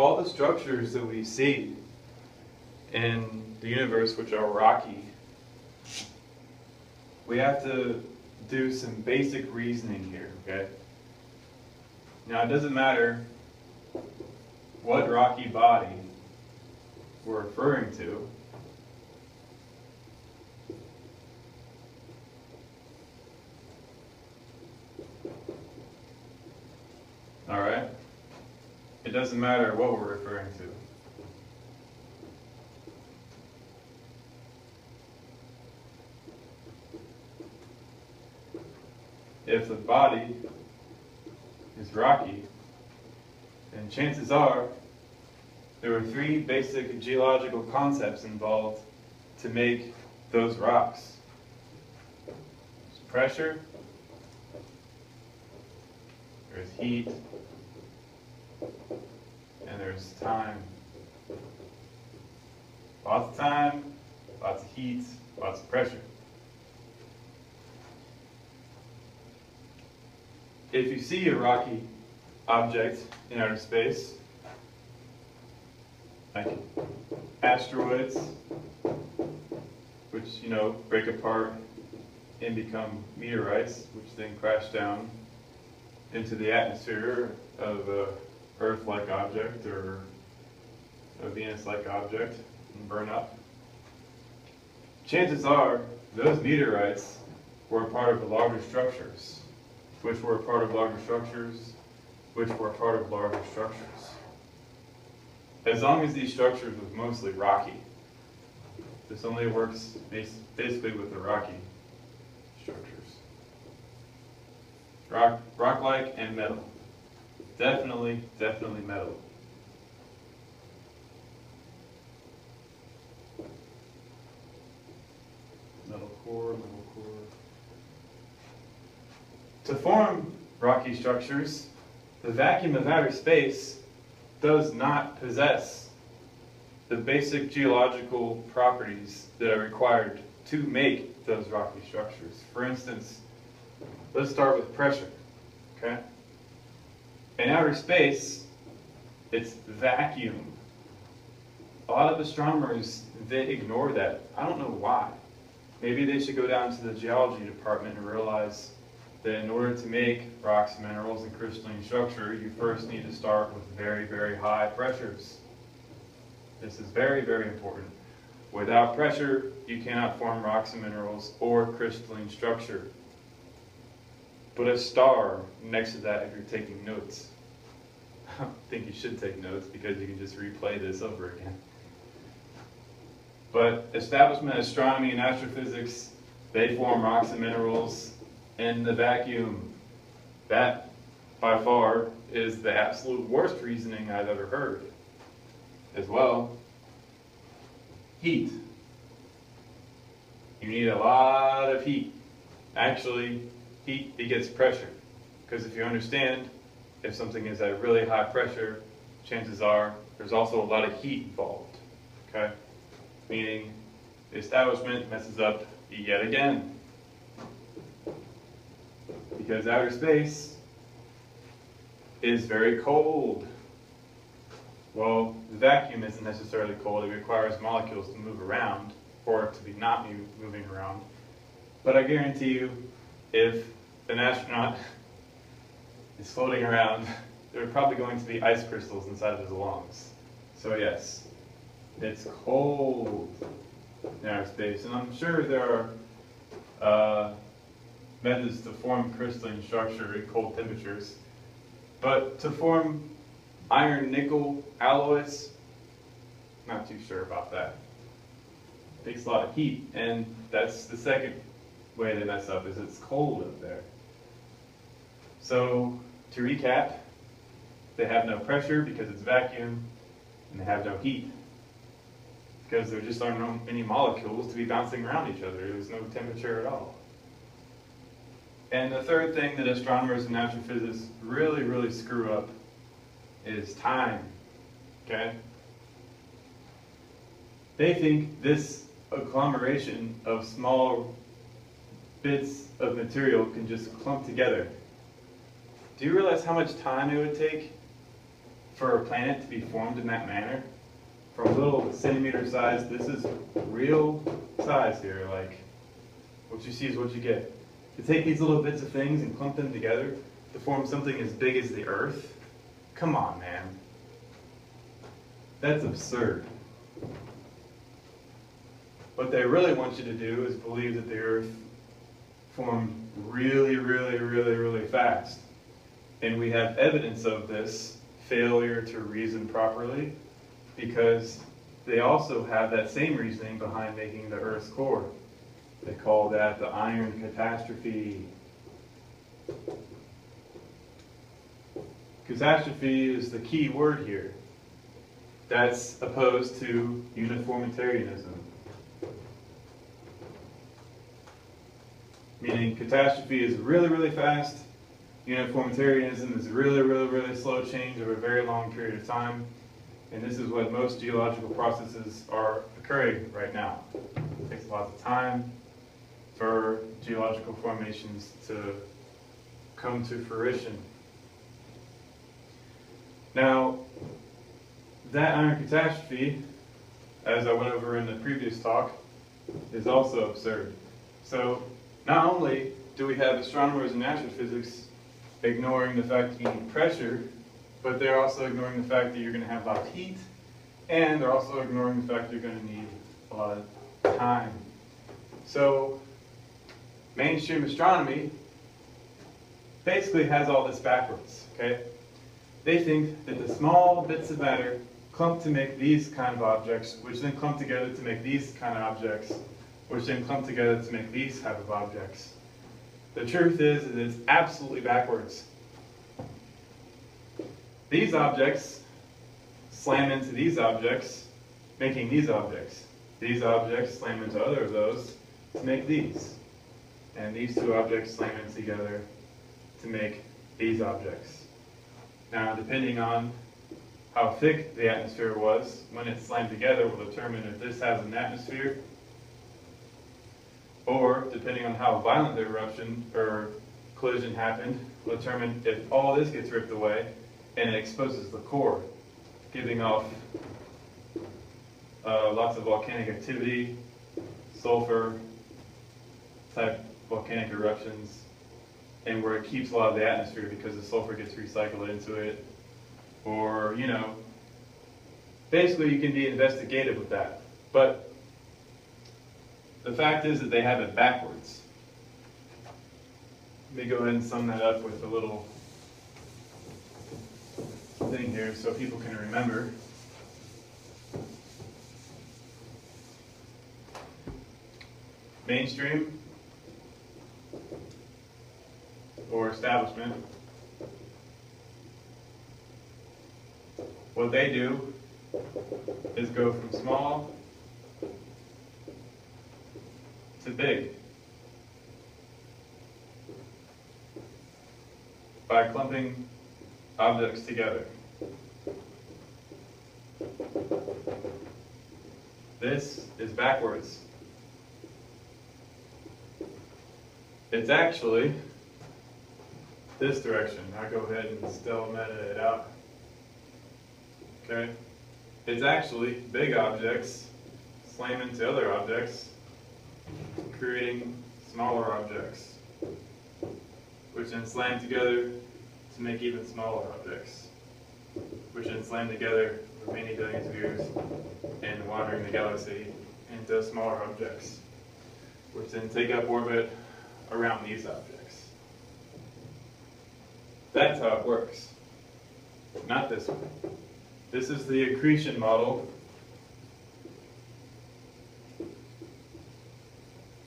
all the structures that we see in the universe which are rocky, we have to do some basic reasoning here, okay? Now, it doesn't matter what rocky body we're referring to. All right? It doesn't matter what we're referring to. If the body is rocky, then chances are there were three basic geological concepts involved to make those rocks. There's pressure, there's heat, and there's time. Lots of time, lots of heat, lots of pressure. If you see a rocky object in outer space, like asteroids, which, break apart and become meteorites, which then crash down into the atmosphere of a Earth-like object or a Venus-like object and burn up. Chances are those meteorites were a part of the larger structures, which were a part of larger structures, which were a part of larger structures. As long as these structures was mostly rocky, this only works basically with the rocky structures. Rock-like and metal. Definitely metal. Metal core. To form rocky structures, the vacuum of outer space does not possess the basic geological properties that are required to make those rocky structures. For instance, let's start with pressure, okay? In outer space, it's vacuum. A lot of astronomers, they ignore that. I don't know why. Maybe they should go down to the geology department and realize that in order to make rocks, minerals, and crystalline structure, you first need to start with very, very high pressures. This is very, very important. Without pressure, you cannot form rocks and minerals or crystalline structure. Put a star next to that if you're taking notes. I don't think you should take notes because you can just replay this over again. But establishment astronomy and astrophysics, they form rocks and minerals in the vacuum. That, by far, is the absolute worst reasoning I've ever heard. As well, heat. You need a lot of heat. Actually, heat begets pressure. Because if you understand, if something is at really high pressure, chances are there's also a lot of heat involved. Okay? Meaning, the establishment messes up yet again. Because outer space is very cold. Well, the vacuum isn't necessarily cold. It requires molecules to move around for it to be not moving around. But I guarantee you, if an astronaut is floating around, there are probably going to be ice crystals inside of his lungs. So yes, it's cold in outer space. And I'm sure there are methods to form crystalline structure at cold temperatures. But to form iron-nickel alloys, not too sure about that. It takes a lot of heat, and that's the second way they mess up, is it's cold up there. So, to recap, they have no pressure because it's vacuum, and they have no heat because there just aren't any molecules to be bouncing around each other. There's no temperature at all. And the third thing that astronomers and astrophysicists really screw up is time, okay? They think this agglomeration of small bits of material can just clump together. Do you realize how much time it would take for a planet to be formed in that manner, from little centimeter size, this is real size here, like what you see is what you get. To take these little bits of things and clump them together to form something as big as the Earth, come on, man. That's absurd. What they really want you to do is believe that the Earth formed really, really, really, really fast. And we have evidence of this failure to reason properly because they also have that same reasoning behind making the Earth's core. They call that the iron catastrophe. Catastrophe is the key word here. That's opposed to uniformitarianism. Meaning catastrophe is really, really fast. Uniformitarianism is really, really, really slow change over a very long period of time. And this is what most geological processes are occurring right now. It takes lots of time for geological formations to come to fruition. Now, that iron catastrophe, as I went over in the previous talk, is also absurd. So, not only do we have astronomers and astrophysics ignoring the fact that you need pressure, but they're also ignoring the fact that you're going to have a lot of heat, and they're also ignoring the fact that you're going to need a lot of time. So, mainstream astronomy basically has all this backwards, okay? They think that the small bits of matter clump to make these kind of objects, which then clump together to make these kind of objects, which then clump together to make these type of objects. The truth is that it's absolutely backwards. These objects slam into these objects, making these objects. These objects slam into other of those to make these. And these two objects slam in together to make these objects. Now, depending on how thick the atmosphere was when it slammed together will determine if this has an atmosphere, or depending on how violent the eruption or collision happened will determine if all this gets ripped away and it exposes the core, giving off lots of volcanic activity, sulfur type volcanic eruptions, and where it keeps a lot of the atmosphere because the sulfur gets recycled into it. Or, you know, basically you can be investigative with that. But the fact is that they have it backwards. Let me go ahead and sum that up with a little thing here so people can remember. Mainstream or establishment, what they do is go from small to big by clumping objects together. This is backwards. It's actually this direction. I'll go ahead and still meta it out. Okay? It's actually big objects slam into other objects, creating smaller objects, which then slam together to make even smaller objects, which then slam together for many billions of years and wandering the galaxy into smaller objects, which then take up orbit around these objects. That's how it works. Not this way. This is the accretion model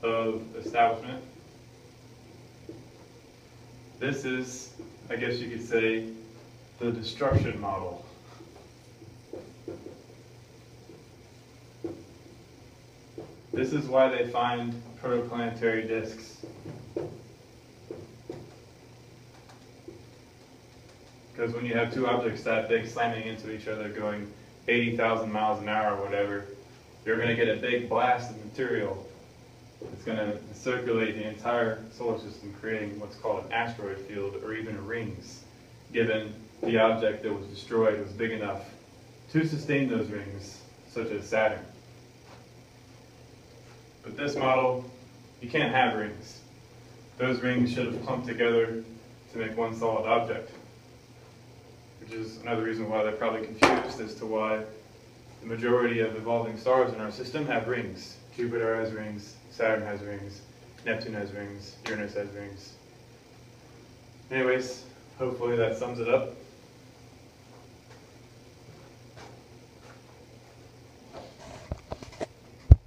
of establishment. This is, I guess you could say, the destruction model. This is why they find protoplanetary disks. Because when you have two objects that big slamming into each other going 80,000 miles an hour or whatever, you're going to get a big blast of material. It's going to circulate the entire solar system, creating what's called an asteroid field or even rings, given the object that was destroyed was big enough to sustain those rings, such as Saturn. But this model, you can't have rings. Those rings should have clumped together to make one solid object, which is another reason why they're probably confused as to why the majority of evolving stars in our system have rings. Jupiter has rings, Saturn has rings, Neptune has rings, Uranus has rings. Anyways, hopefully that sums it up.